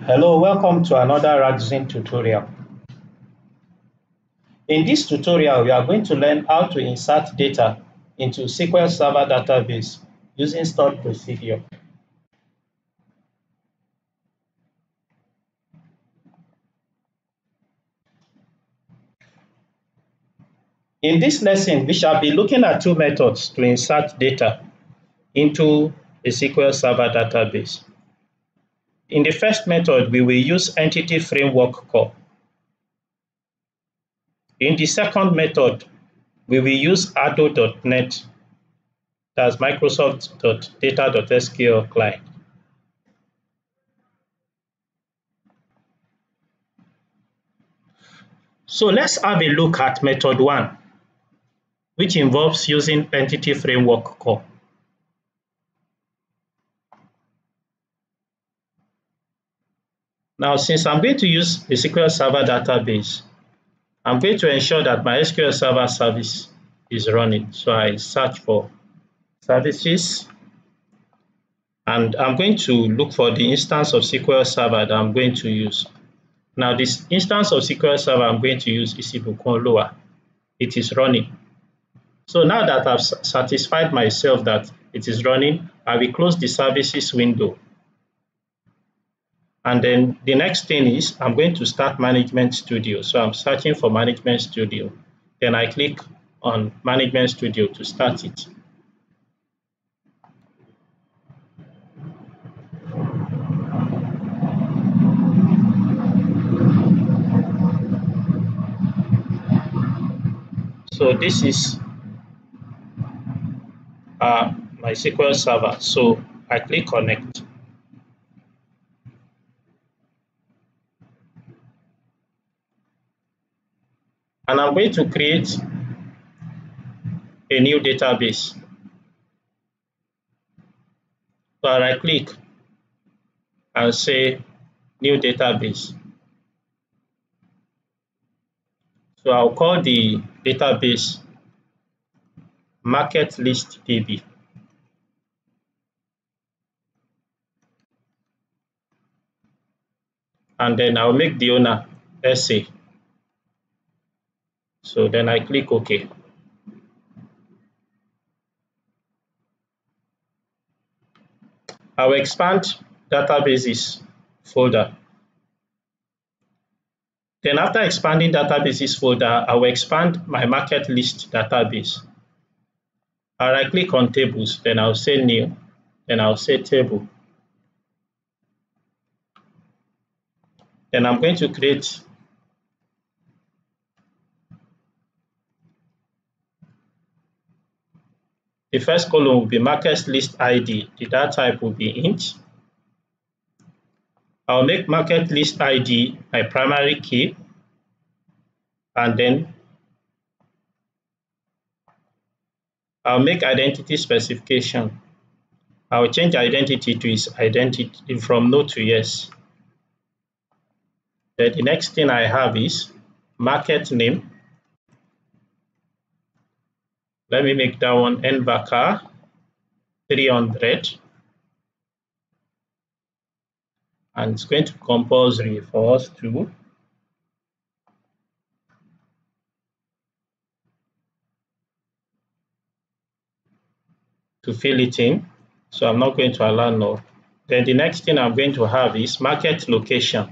Hello, welcome to another Radzen tutorial. In this tutorial, we are going to learn how to insert data into SQL Server database using stored procedure. In this lesson, we shall be looking at two methods to insert data into a SQL Server database. In the first method, we will use Entity Framework Call. In the second method, we will use Ado.NET, that's Microsoft.Data.SqlClient. So let's have a look at method 1, which involves using Entity Framework Call. Now, since I'm going to use the SQL Server database, I'm going to ensure that my SQL Server service is running. So I search for services, and I'm going to look for the instance of SQL Server that I'm going to use. Now, this instance of SQL Server I'm going to use is Lower. It is running. So now that I've satisfied myself that it is running, I will close the services window. And then the next thing is I'm going to start Management Studio. So I'm searching for Management Studio. Then I click on Management Studio to start it. So this is my SQL Server. So I click Connect. And I'm going to create a new database. So I right click and say New Database. So I'll call the database Market List DB. And then I'll make the owner SA. So then I click OK. I will expand databases folder. Then after expanding databases folder, I will expand my market list database. I'll right click on tables, then I'll say new, then I'll say table. Then I'm going to create the first column will be market list ID. The data type will be int. I'll make market list ID my primary key, and then I'll make identity specification. I'll change identity to its identity from no to yes. Then the next thing I have is market name. Let me make that one NVACA 300. And it's going to be compulsory for us to fill it in. So I'm not going to allow no. Then the next thing I'm going to have is market location.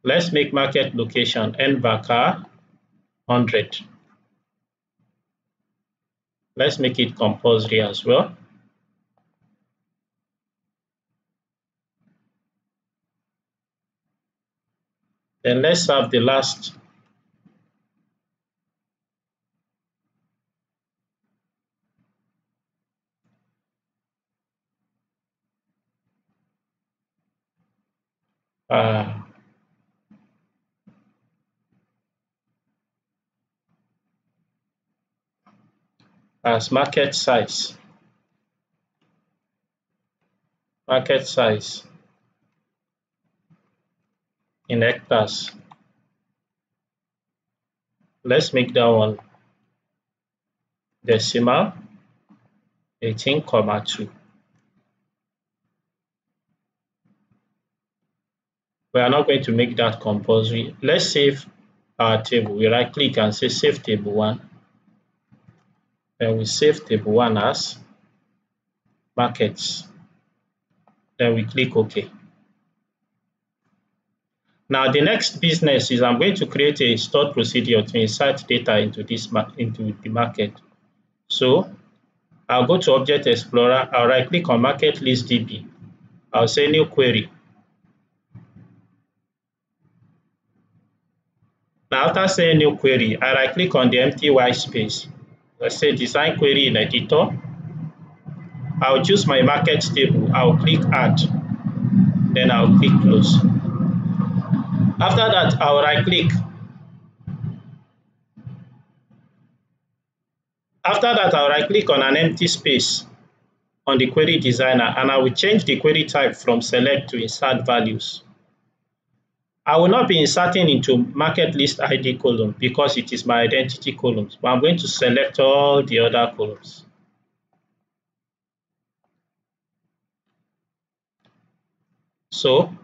Let's make market location NVACA 100. Let's make it compulsory as well. Then let's have the last as market size. Market size in hectares. Let's make that one decimal 18,2. We are not going to make that compulsory. Let's save our table. We right click and say save table 1. Then we save table 1 as markets. Then we click OK. Now the next business is I'm going to create a stored procedure to insert data into the market. So I'll go to Object Explorer, I'll right click on Market List DB. I'll say new query. Now after saying new query, I right click on the empty white space. Let's say design query in editor. I'll choose my market table, I'll click add, then I'll click close. After that, I'll right click. After that, I'll right click on an empty space on the query designer, and I will change the query type from select to insert values. I will not be inserting into market list ID column because it is my identity columns, but I'm going to select all the other columns. So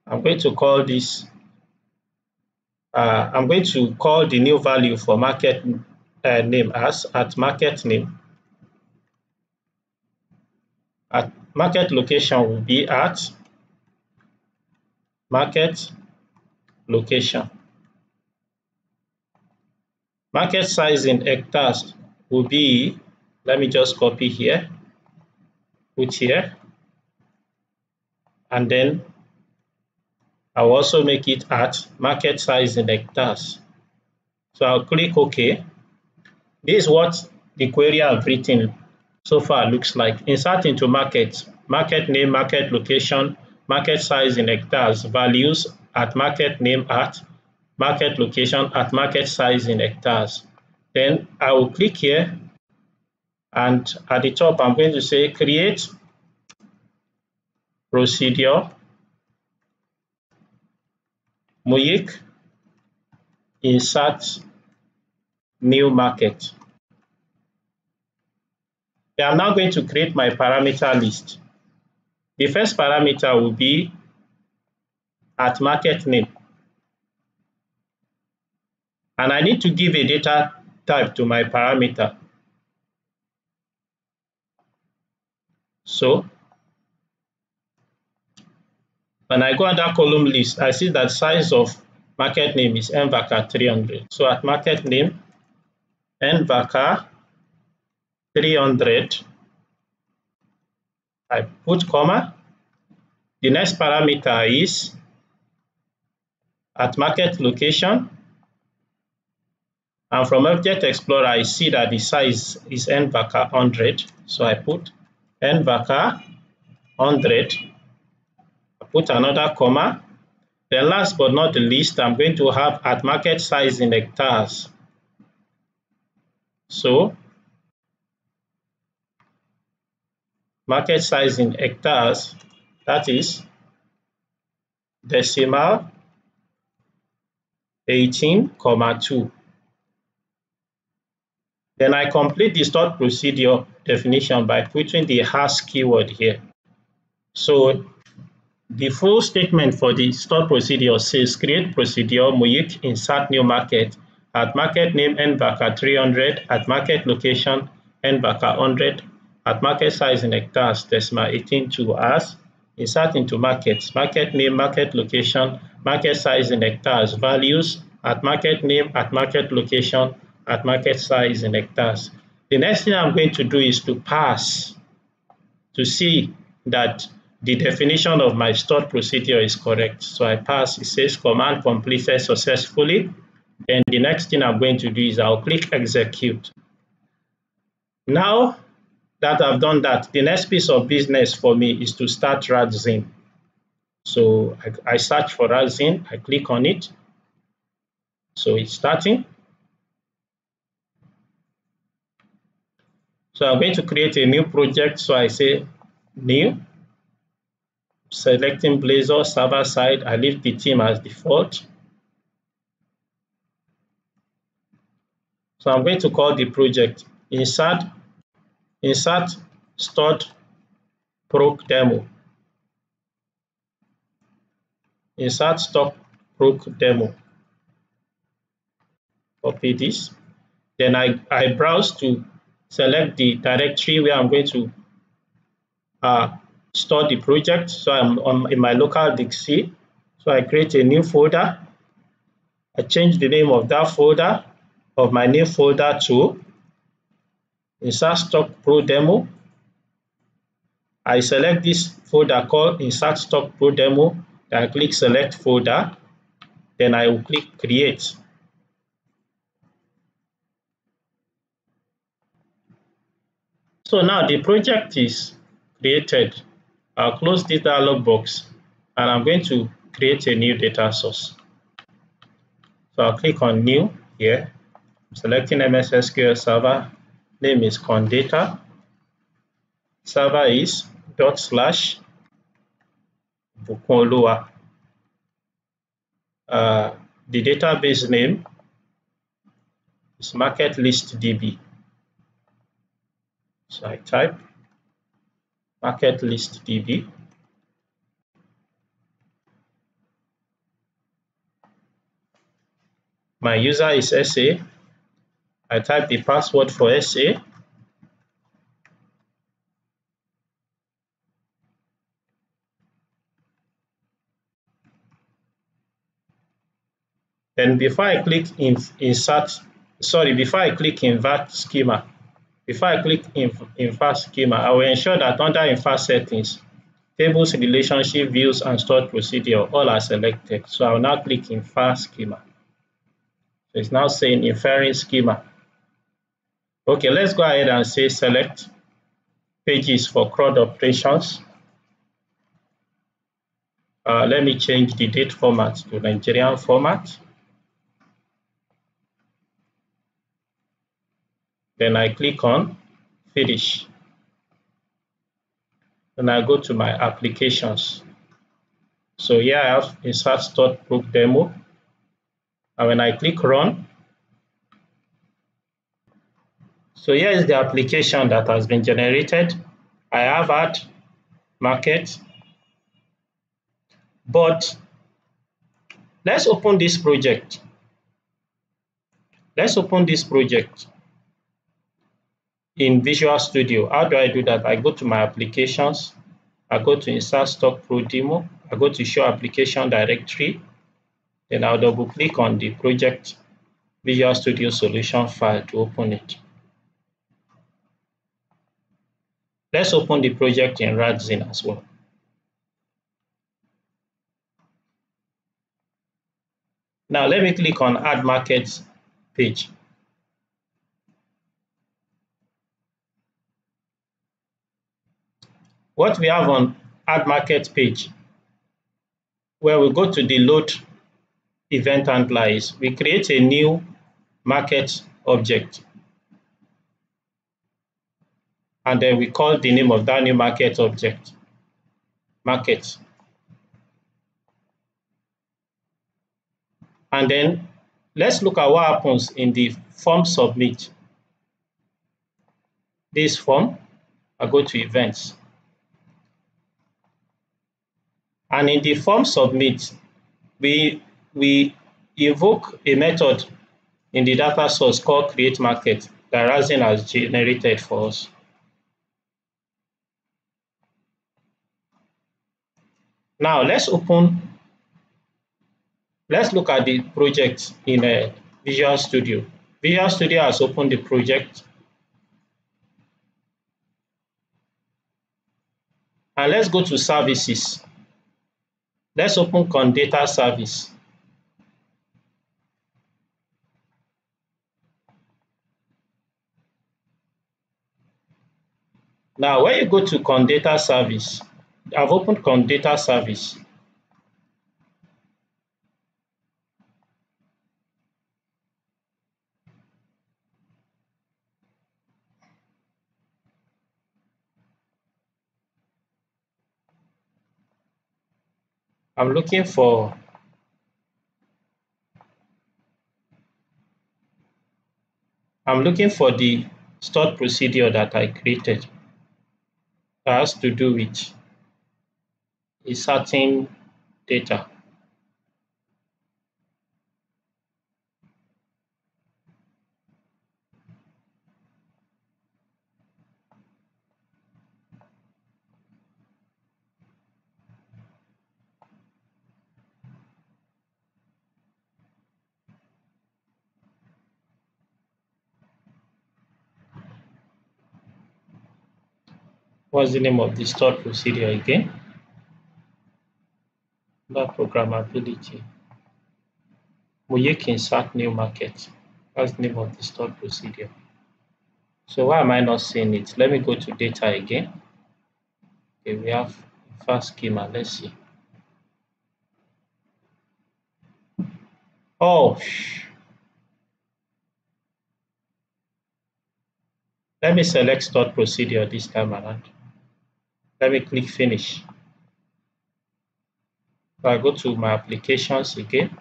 I'm going to call this, I'm going to call the new value for market name as at market name. At market location will be at market location. Market size in hectares will be, let me just copy here, put here, and then I'll also make it at market size in hectares. So I'll click OK. This is what the query I've written so far looks like. Insert into market, market name, market location, market size in hectares, values at market name at market location at market size in hectares. Then I will click here, and at the top I'm going to say create procedure MUIC insert new market. I'm now going to create my parameter list. The first parameter will be at market name. And I need to give a data type to my parameter. So when I go under column list, I see that size of market name is nVaca 300. So at market name, nVaca 300, I put comma. The next parameter is at market location. And from Object Explorer, I see that the size is nVaca 100. So I put nVaca 100. I put another comma. Then last but not the least, I'm going to have at market size in hectares. So market size in hectares, that is decimal 18,2. Then I complete the stored procedure definition by putting the hash keyword here. So the full statement for the stored procedure says create procedure MUIC insert new market at market name nVaca 300 at market location nVaca 100 at market size in hectares decimal 18,2 as insert into markets, market name, market location, market size in hectares, values at market name, at market location, at market size in hectares. The next thing I'm going to do is to pass to see that the definition of my stored procedure is correct. So I pass, it says command completed successfully. Then the next thing I'm going to do is I'll click execute. Now that I've done that, the next piece of business for me is to start Radzen. So I search for Radzen, I click on it. So it's starting. So I'm going to create a new project. So I say new, selecting Blazor server side. I leave the theme as default. So I'm going to call the project insert stored proc demo. insert stock proc demo. Copy this. Then I browse to select the directory where I'm going to store the project. So I'm in my local disk C. So I create a new folder. I change the name of that folder, of my new folder to insert stock pro demo. I select this folder called insert stock pro demo. Then I click select folder. Then I will click create. So now the project is created. I'll close this dialog box and I'm going to create a new data source. So I'll click on new here. I'm selecting MS SQL Server. Name is condata. Server is /Bukolua. The database name is market list DB. So I type market list DB. My user is SA. I type the password for SA. Then before I click invert schema, I will ensure that under invert settings, tables, relationship, views, and stored procedure all are selected. So I will now click invert schema. So it's now saying inferring schema. Okay, let's go ahead and say select pages for CRUD operations. Let me change the date format to Nigerian format. Then I click on finish. Then I go to my applications. So here I have insert stored proc demo. And when I click run, so here is the application that has been generated. I have had market, but let's open this project. Let's open this project in Visual Studio. How do I do that? I go to my applications. I go to insert stock pro demo. I go to show application directory. Then I'll double click on the project Visual Studio solution file to open it. Let's open the project in Radzen as well. Now let me click on Add Markets page. What we have on Add Market page, where we go to the load event handler, is we create a new market object. And then we call the name of that new market object market. And then let's look at what happens in the form submit. This form, I go to events. And in the form submit, we invoke a method in the data source called create market that Radzen has generated for us. Now let's look at the project in Visual Studio. Visual Studio has opened the project. And let's go to services. Let's open Condata service. Now, when you go to Condata service, I've opened Condata service. I'm looking for the stored procedure that I created that has to do with inserting data. What's the name of the stored procedure again? That programmability. Muyek insert new market. That's the name of the stored procedure. So why am I not seeing it? Let me go to data again. Okay, we have first schema. Let's see. Oh, let me select stored procedure this time around. Let me click finish. So I go to my applications again.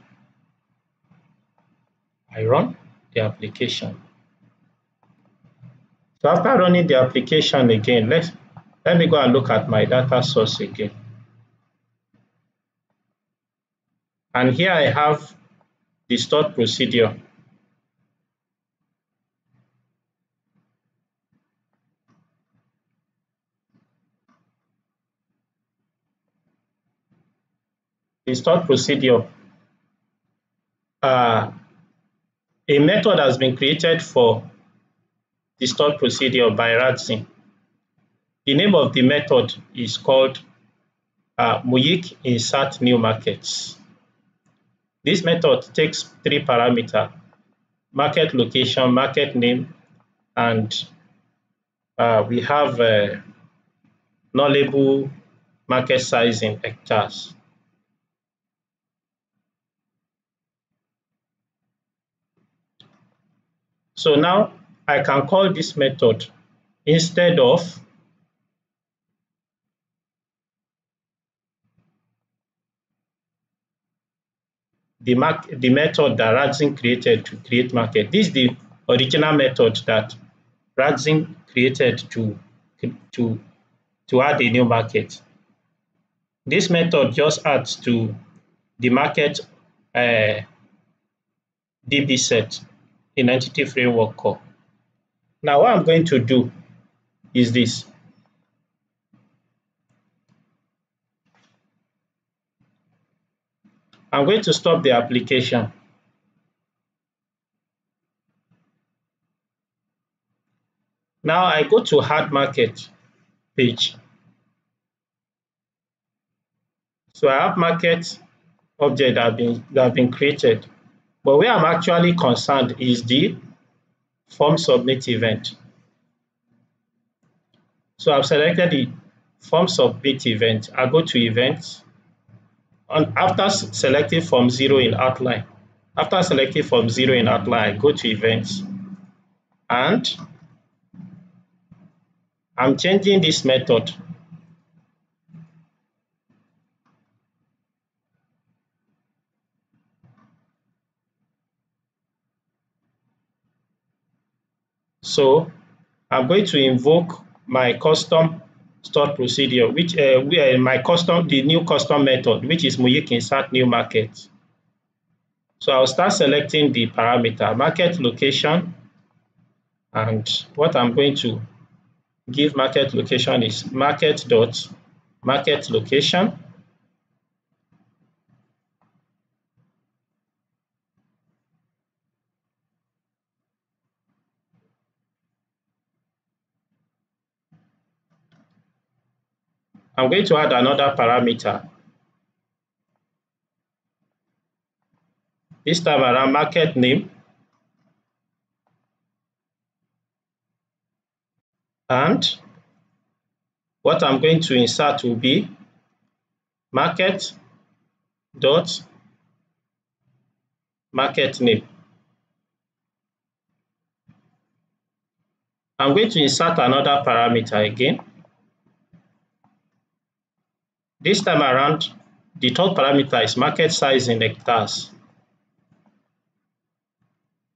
I run the application. So after running the application again, let me go and look at my data source again. And here I have the stored procedure. The stored procedure, a method has been created for the stored procedure by Radzen. The name of the method is called Muyik insert new markets. This method takes 3 parameters: market location, market name, and we have nullable market size in hectares. So now I can call this method instead of the method that Radzen created to create market. This is the original method that Radzen created to add a new market. This method just adds to the market DB set in Entity Framework Core. Now what I'm going to do is this. I'm going to stop the application. Now I go to Add Market page. So I have market object that have been created. But where I'm actually concerned is the form submit event. So I've selected the form submit event. I go to events. And after selecting from 0 in outline, I go to events. And I'm changing this method. So I'm going to invoke my custom stored procedure, which the new custom method, which is Muyik insert new market. So I'll start selecting the parameter market location, and what I'm going to give market location is market location. I'm going to add another parameter. This time around, market name, and what I'm going to insert will be market name. I'm going to insert another parameter again. This time around, the third parameter is market size in hectares.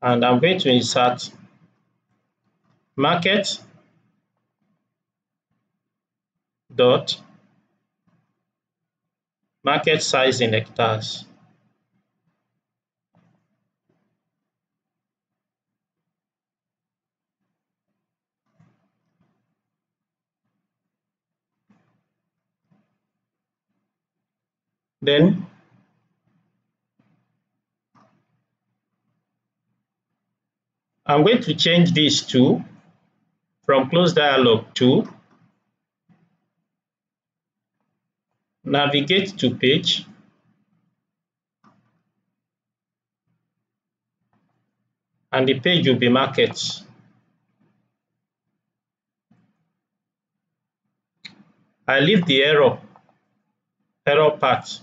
And I'm going to insert market size in hectares. Then I'm going to change this to from close dialog to navigate to page, and the page will be markets. I leave the error part.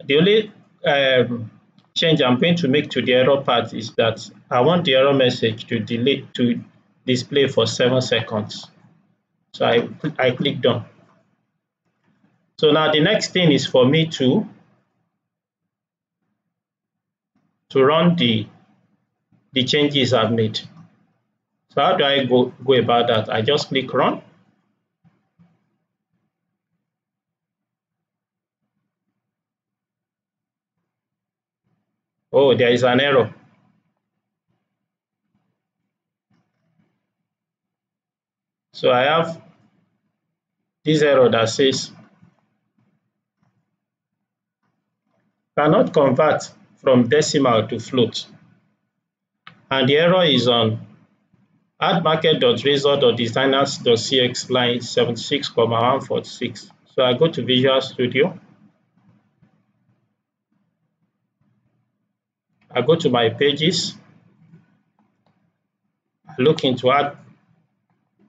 The only change I'm going to make to the error part is that I want the error message to display for 7 seconds. So I click done. So now the next thing is for me to run the changes I've made. So how do I go about that? I just click run. Oh, there is an error. So I have this error that says cannot convert from decimal to float. And the error is on addmarket.razor.designers.cx line 76,146. So I go to Visual Studio. I go to my pages. I look into add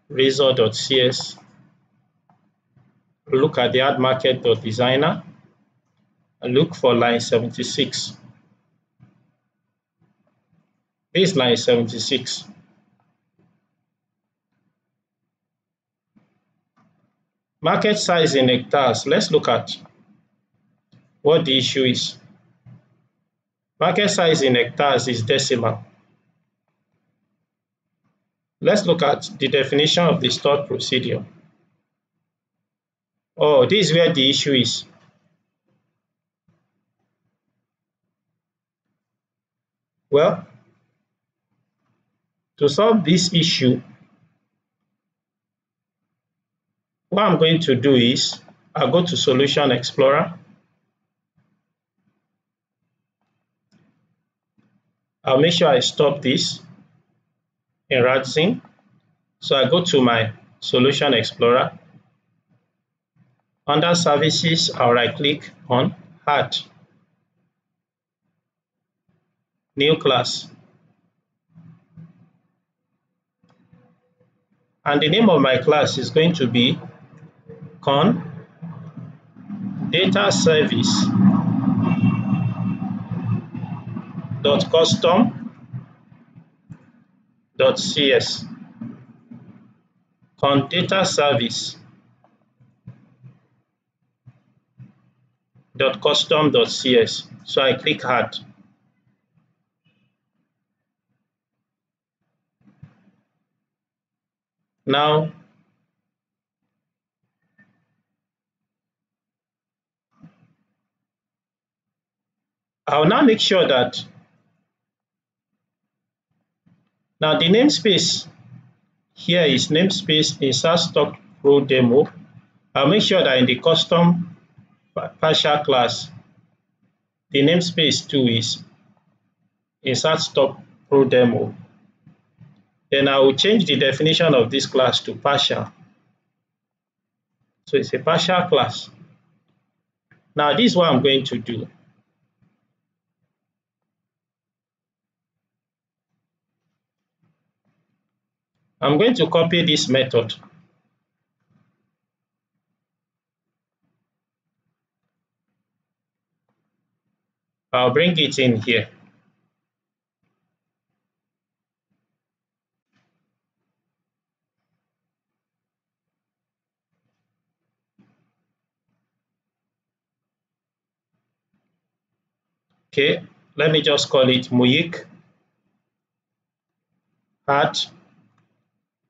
razor.cs. Look at the addmarket.designer. I look for line 76. This is line 76. Market size in hectares. Let's look at what the issue is. Market size in hectares is decimal. Let's look at the definition of the stored procedure. Oh, this is where the issue is. Well, to solve this issue, what I'm going to do is I'll go to Solution Explorer. I'll make sure I stop this in Radzen. So I go to my Solution Explorer. Under Services, I'll right-click on Add New Class. And the name of my class is going to be Con Data Service .custom.cs. Con Data Service .custom.cs. So I click Add. Now I'll now make sure that now the namespace here is namespace insert stock pro demo. I'll make sure that in the custom partial class, the namespace too is insert stock pro demo. Then I will change the definition of this class to partial. So it's a partial class. Now this is what I'm going to do. I'm going to copy this method. I'll bring it in here. Okay, let me just call it Muyik Add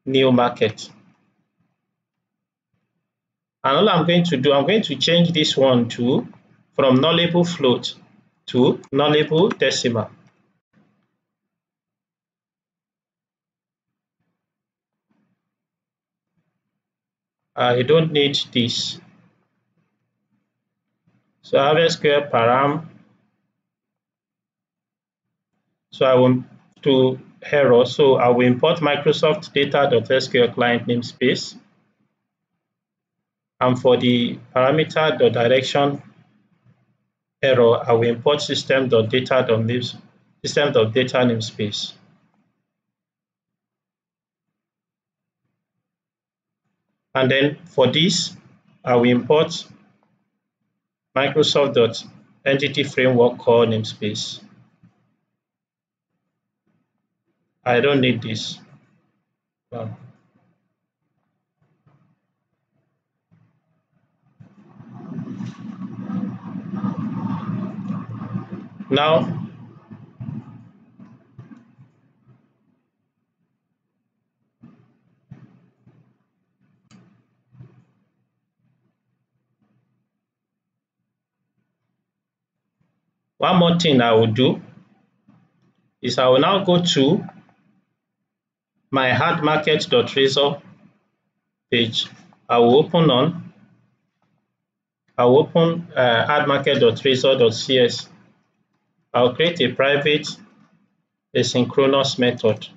New Market. And all I'm going to do, I'm going to change this one to from nullable float to nullable decimal. I don't need this. So I have a square param. So I will to error. So I will import Microsoft.Data.SqlClient namespace. And for the parameter direction error, I will import system.data namespace. And then for this, I will import Microsoft.Entity Framework core namespace. I don't need this. Well, now, one more thing I will do is I will now go to my hardmarket.razor page. I will open hardmarket.razor.cs. I'll create a private asynchronous method.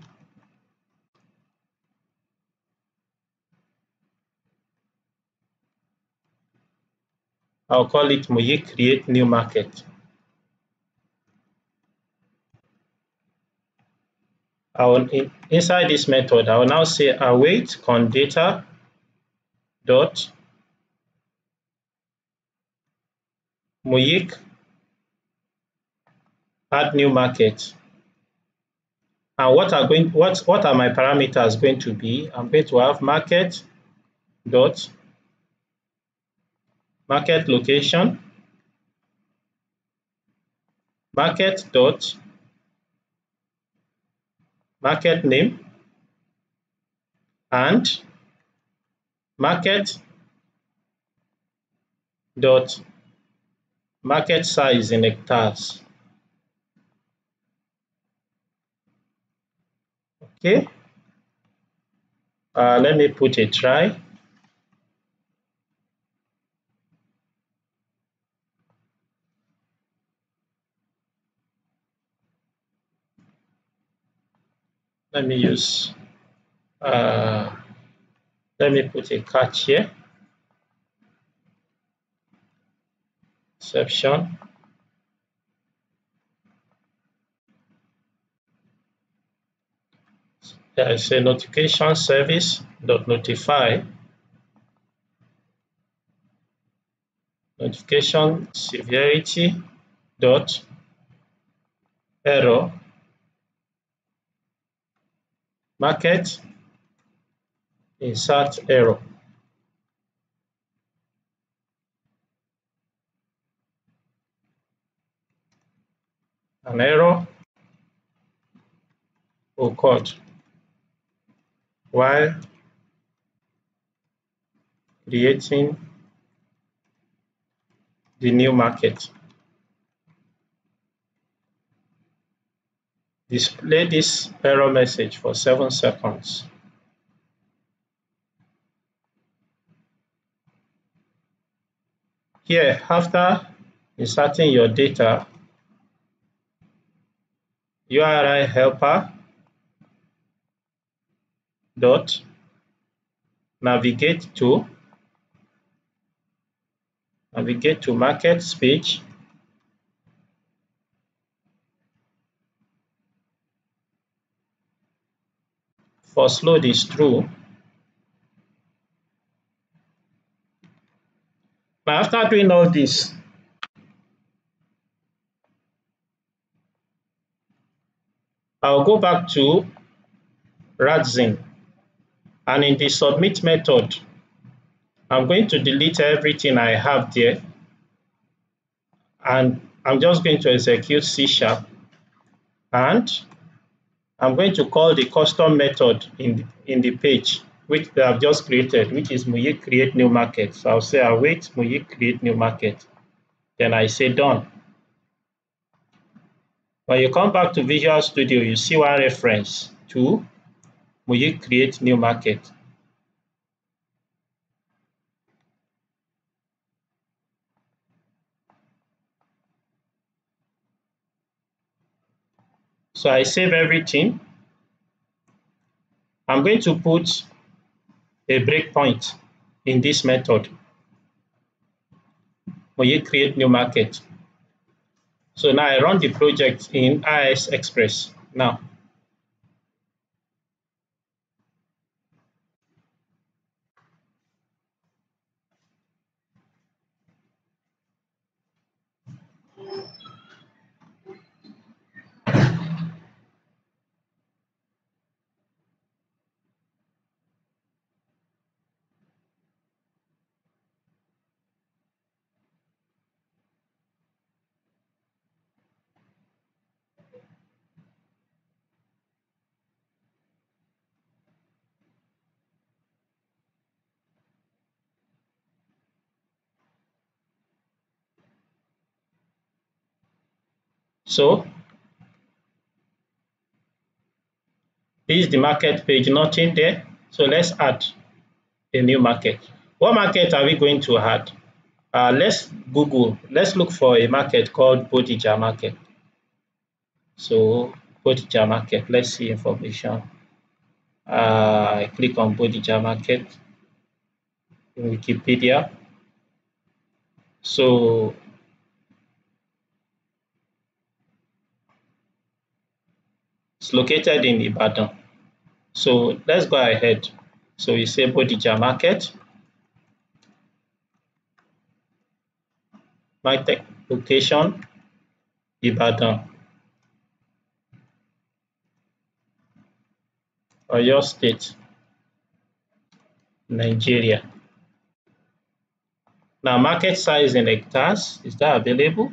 I'll call it create new market. Inside this method, I will now say await con-data dot add new market. And what are my parameters going to be? I'm going to have market location, market name, and market size in hectares. Okay. Let me put a try. Let me put a catch here. Exception. There is a notification service .notify notification severity error market insert error. An error occurred while creating the new market. Display this error message for 7 seconds. Here, after inserting your data, URI helper dot navigate to markets page. First load is true. Now, after doing all this, I'll go back to Radzen, and in the submit method, I'm going to delete everything I have there, and I'm just going to execute C#, and I'm going to call the custom method in the page which I've just created, which is create new market. So I'll say await create new market. Then I say done. When you come back to Visual Studio, you see one reference to create new market. So I save everything. I'm going to put a breakpoint in this method when you create new market. So now I run the project in IIS Express now. So this is the market page, nothing there. So let's add a new market. What market are we going to add? Let's look for a market called Bodija market. So Bodija market, let's see information. I click on Bodija market in Wikipedia. So it's located in Ibadan. So let's go ahead. So we say Bodija market. Market location, Ibadan, Oyo State, Nigeria. Now market size in hectares, is that available?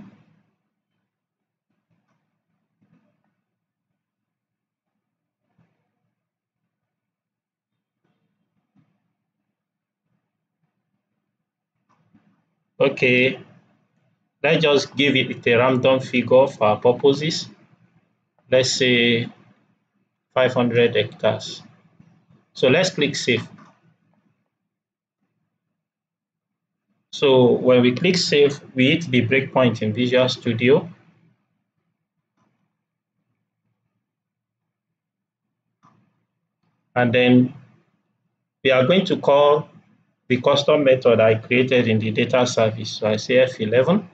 Okay, let's just give it a random figure for our purposes. Let's say 500 hectares. So let's click save. So when we click save, we hit the breakpoint in Visual Studio. And then we are going to call the custom method I created in the data service. So I say F11.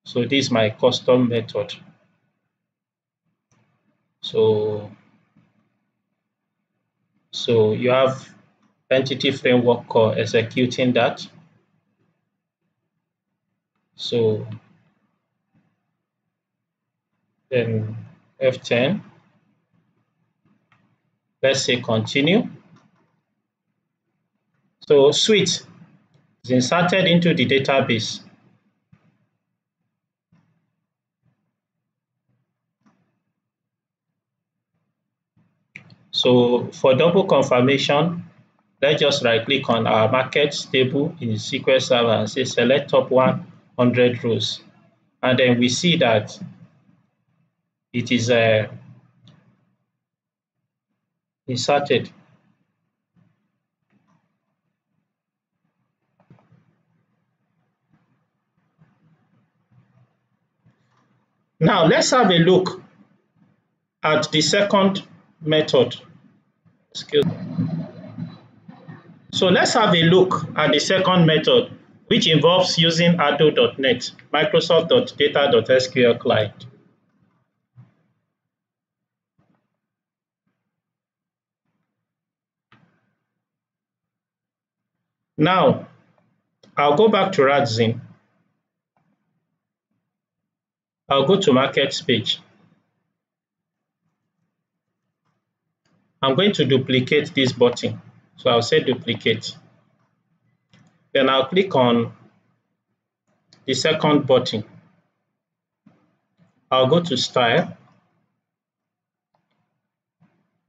So this is my custom method. So you have entity framework call executing that. So then F10. Let's say continue. So suite is inserted into the database. So for double confirmation, let's just right click on our markets table in the SQL Server and say select top 100 rows. And then we see that it is inserted. Now let's have a look at the second method. Excuse me. So let's have a look at the second method, which involves using Ado.NET, Microsoft.Data.SqlClient. Now, I'll go back to Radzen. I'll go to Markets page. I'm going to duplicate this button. So I'll say duplicate. Then I'll click on the second button. I'll go to Style.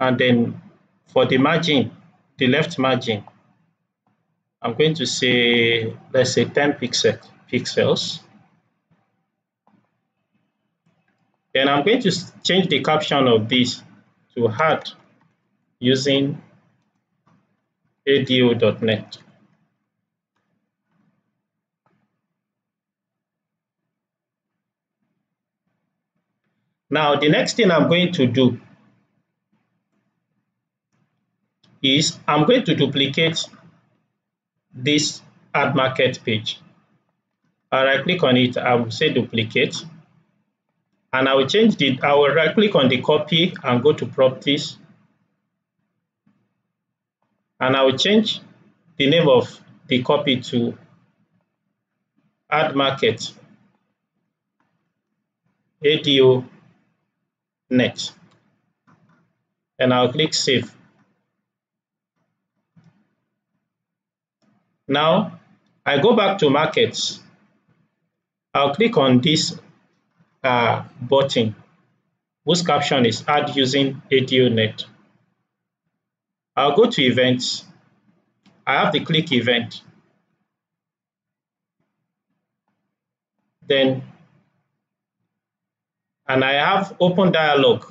And then for the margin, the left margin, I'm going to say, let's say 10 pixels. Then I'm going to change the caption of this to hard using ado.net. Now, the next thing I'm going to do is I'm going to duplicate this add market page. I'll right click on it, I will say duplicate, and I will I will right click on the copy and go to properties, and I will change the name of the copy to add market ADO net, and I'll click save. Now I go back to markets, I'll click on this button whose caption is add using ADO net. I'll go to events, I have the click event, then and I have open dialog.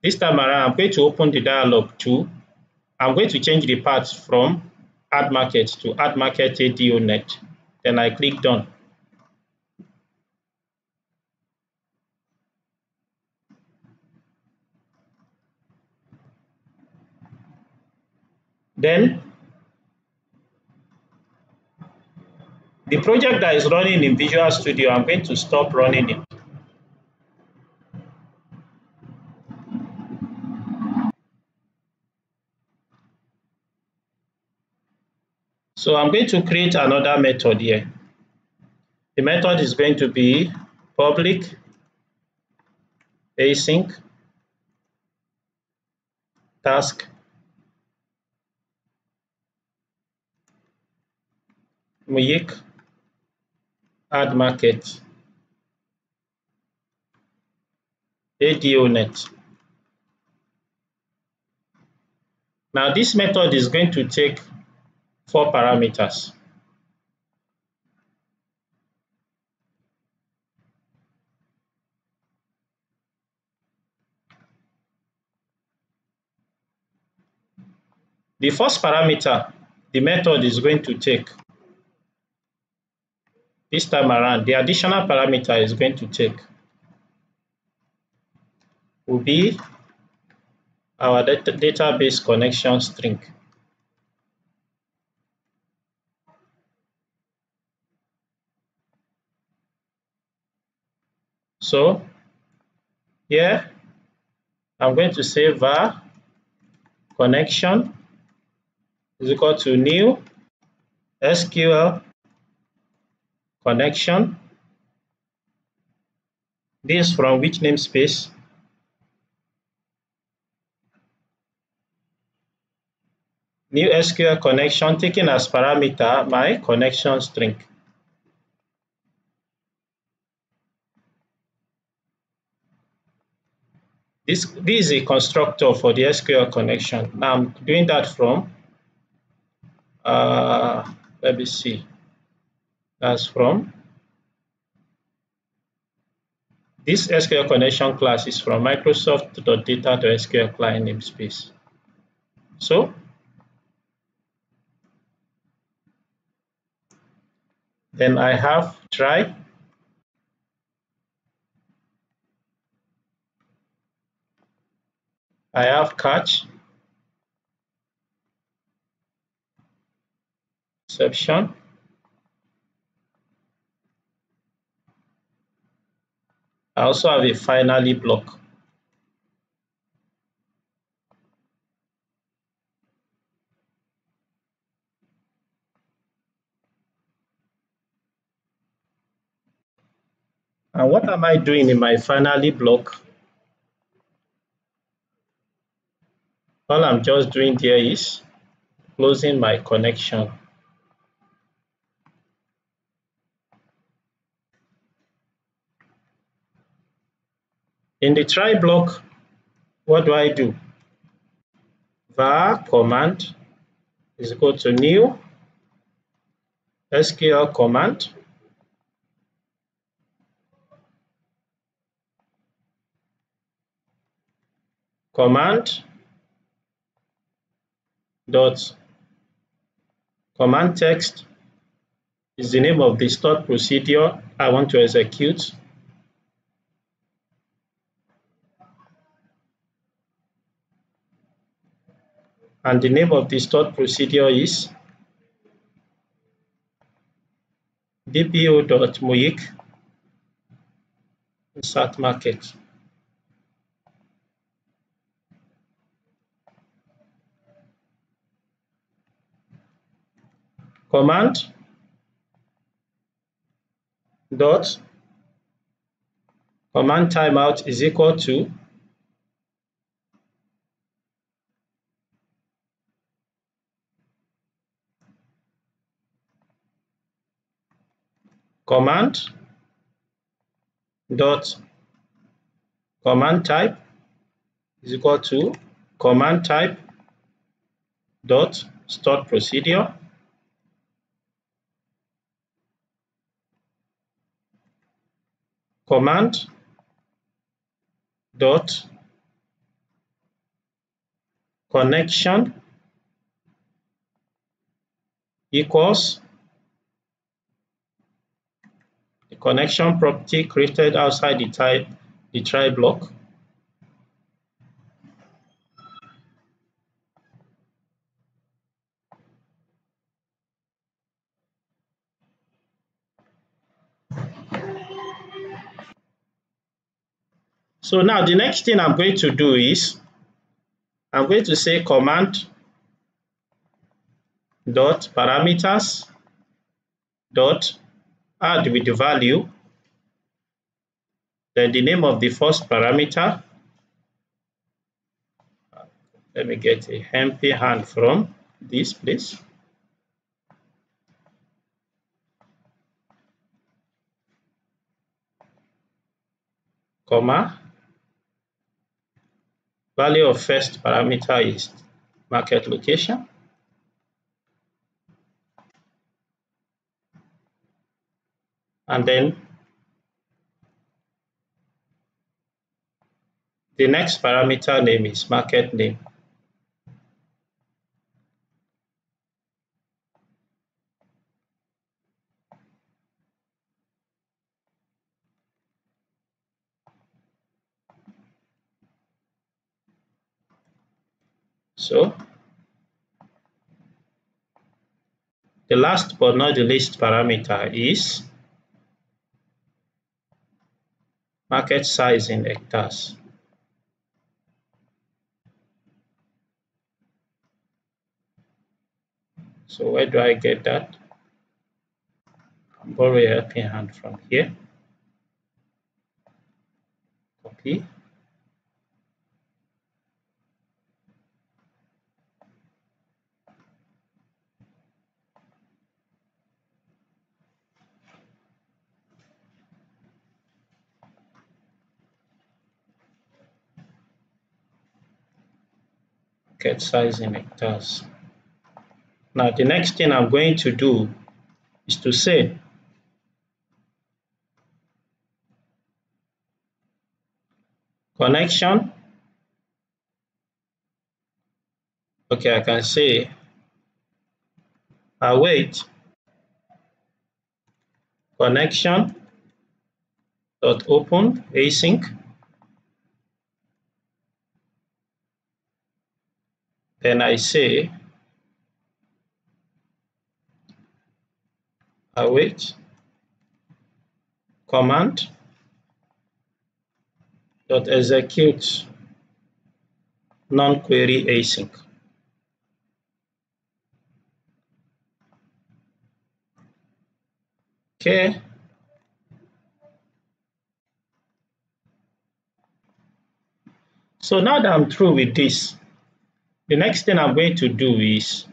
This time around I'm going to open the dialog too. I'm going to change the path from add market to add market ADO net. Then I click done. Then the project that is running in Visual Studio, I'm going to stop running it. So I'm going to create another method here. The method is going to be public async task make add market ADO net. Now this method is going to take 4 parameters. The first parameter the method is going to take this time around, the additional parameter is going to take will be our database connection string. So here I'm going to say var connection is equal to new SQL connection. This from which namespace? New SQL connection, taking as parameter my connection string. This is a constructor for the SQL connection. Now I'm doing that from let me see. That's from this SQL connection class is from Microsoft.Data.SqlClient namespace. So then I have try, I have catch, exception, I also have a finally block. And what am I doing in my finally block? All I'm just doing there is closing my connection. In the try block, what do I do? Var command is equal to new SQL command dot command text is the name of the stored procedure I want to execute. And the name of the stored procedure is dpo.moik insert market. Command dot command timeout is equal to command dot command type is equal to command type dot stored procedure command dot connection equals the connection property created outside the try block. So now the next thing I'm going to do is I'm going to say command dot parameters dot add with the value, then the name of the first parameter. Let me get a empty hand from this place. Comma. Value of first parameter is market location. And then the next parameter name is market name. So the last but not the least parameter is market size in hectares. So where do I get that? I'll borrow a helping hand from here. Copy. Market size in hectares. Now the next thing I'm going to do is to say connection. Okay, I can say await connection dot open async. Then I say await command dot execute non-query async. Okay. So now that I'm through with this, the next thing I'm going to do is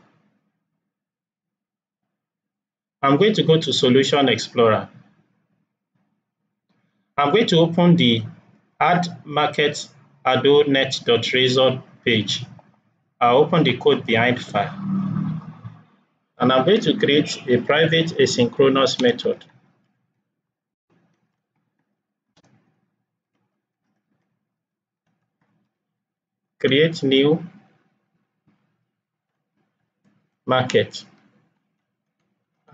I'm going to go to Solution Explorer. I'm going to open the add market adonet.razor page. I'll open the code behind file. And I'm going to create a private asynchronous method. Create new market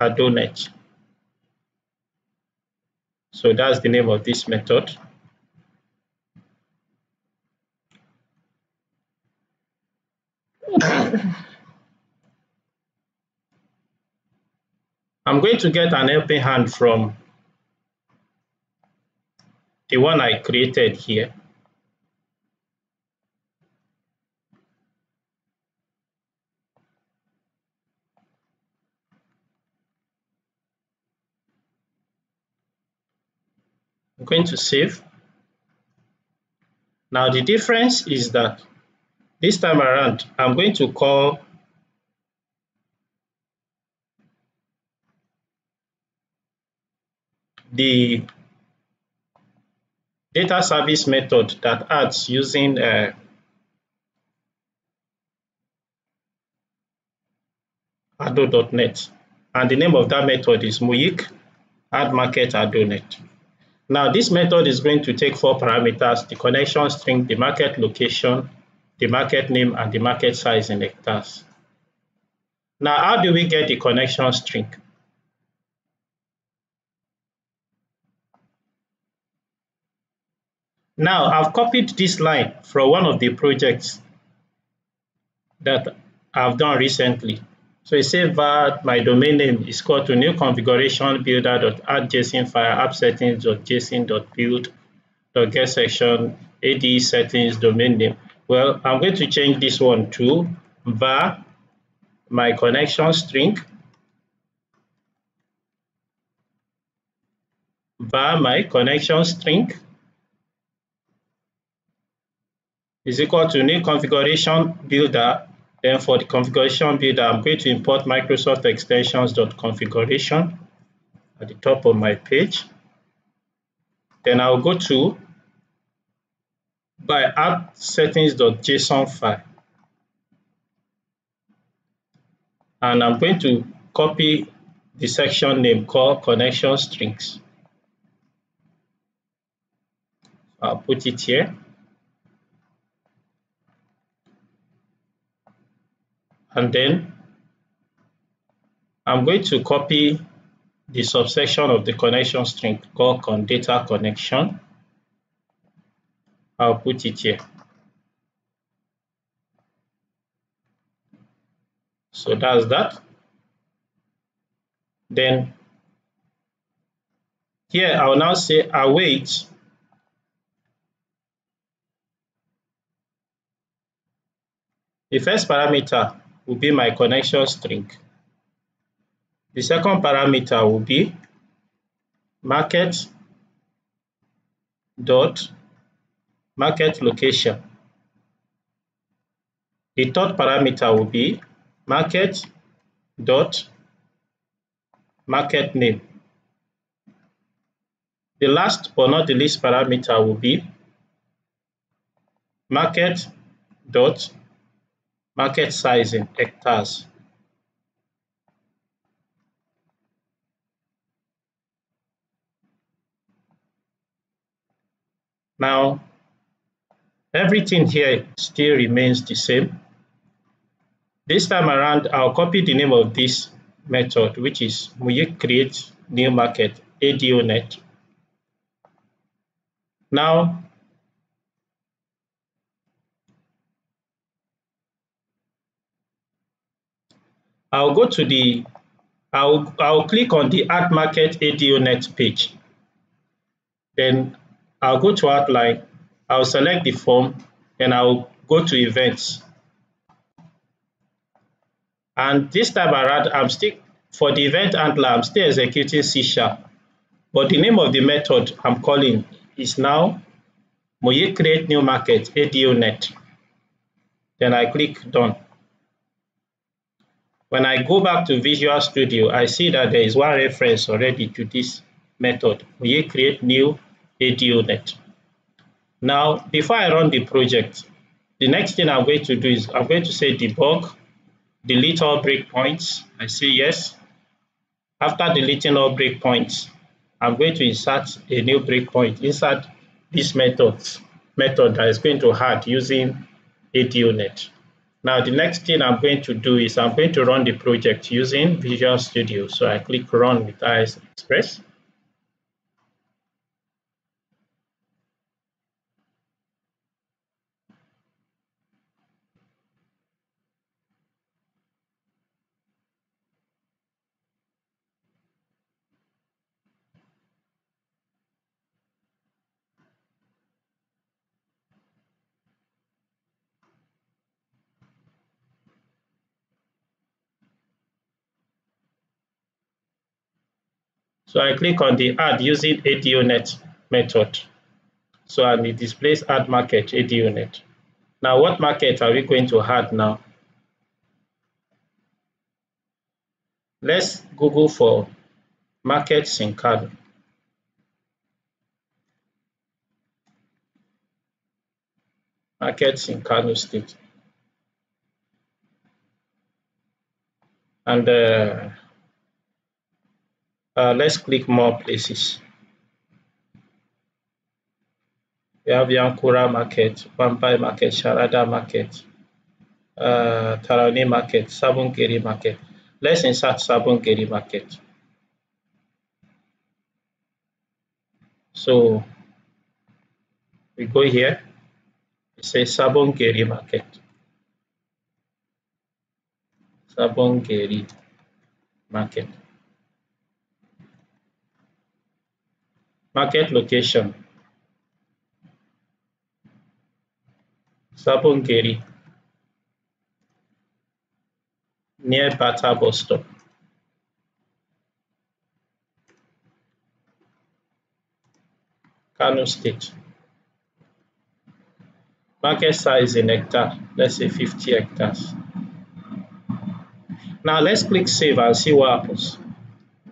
adonet. So that's the name of this method. I'm going to get an helping hand from the one I created here. I'm going to save. Now the difference is that this time around, I'm going to call the data service method that adds using ado.net, and the name of that method is Muyik add market ado.net. Now this method is going to take 4 parameters: the connection string, the market location, the market name, and the market size in hectares. Now how do we get the connection string? Now I've copied this line from one of the projects that I've done recently. So it says var my domain name is equal to new configuration builder.add.json file app settings.json.build.get section AD settings domain name. Well, I'm going to change this one to var my connection string, var my connection string is equal to new configuration builder. Then for the configuration builder, I'm going to import Microsoft extensions.configuration at the top of my page. Then I'll go to by app settings.json file, and I'm going to copy the section name called connection strings. I'll put it here. And then I'm going to copy the subsection of the connection string called data connection. I'll put it here. So that's that. Then here I'll now say await the first parameter will be my connection string. The second parameter will be market location. The third parameter will be market name. The last but not the least parameter will be market size in hectares. Now everything here still remains the same. This time around, I'll copy the name of this method, which is Muyik create new market ado.net. Now I'll go to the I'll click on the add market ado.net page. Then I'll go to outline, I'll select the form, and I'll go to events. And this time around, for the event handler, I'm still executing C#, but the name of the method I'm calling is now Muyik create new market ado.net. Then I click done. When I go back to Visual Studio, I see that there is one reference already to this method, Muyik create new ado.net. Now, before I run the project, the next thing I'm going to do is I'm going to say debug, delete all breakpoints. I say yes. After deleting all breakpoints, I'm going to insert a new breakpoint inside this method that is going to add using ado.net. Now the next thing I'm going to do is I'm going to run the project using Visual Studio. So I click run with IS Express. So I click on the add using ADONet method. So and it displays add market ADONet. Now what market are we going to add now? Let's Google for markets in Kano. Markets in Kano State. And let's click more places. We have Yankura Market, Wambai Market, Sharada Market, Tarani Market, Sabongeri Market. Let's insert Sabongeri Market. So we go here, it says Sabongeri Market. Sabongeri Market. Market location. Sabongeri. Near Bata bus stop. Kano State. Market size in hectare, let's say 50 hectares. Now let's click save and see what happens.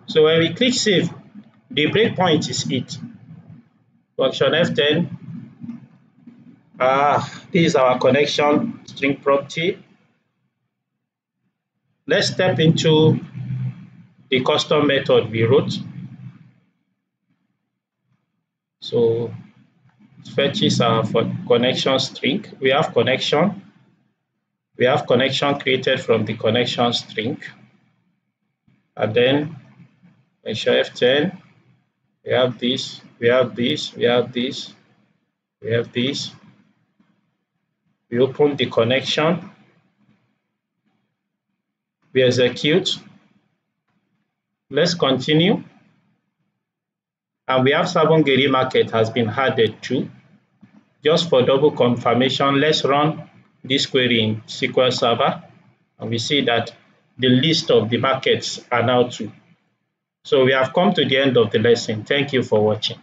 So when we click save, the breakpoint is it. Function F10. This is our connection string property. Let's step into the custom method we wrote. So it fetches our connection string. We have connection. We have connection created from the connection string. And then function F10. We have this, we have this, we have this, we have this. We open the connection. We execute. Let's continue. And we have Sabongeri Market has been added to. Just for double confirmation, let's run this query in SQL Server. And we see that the list of the markets are now 2. So we have come to the end of the lesson. Thank you for watching.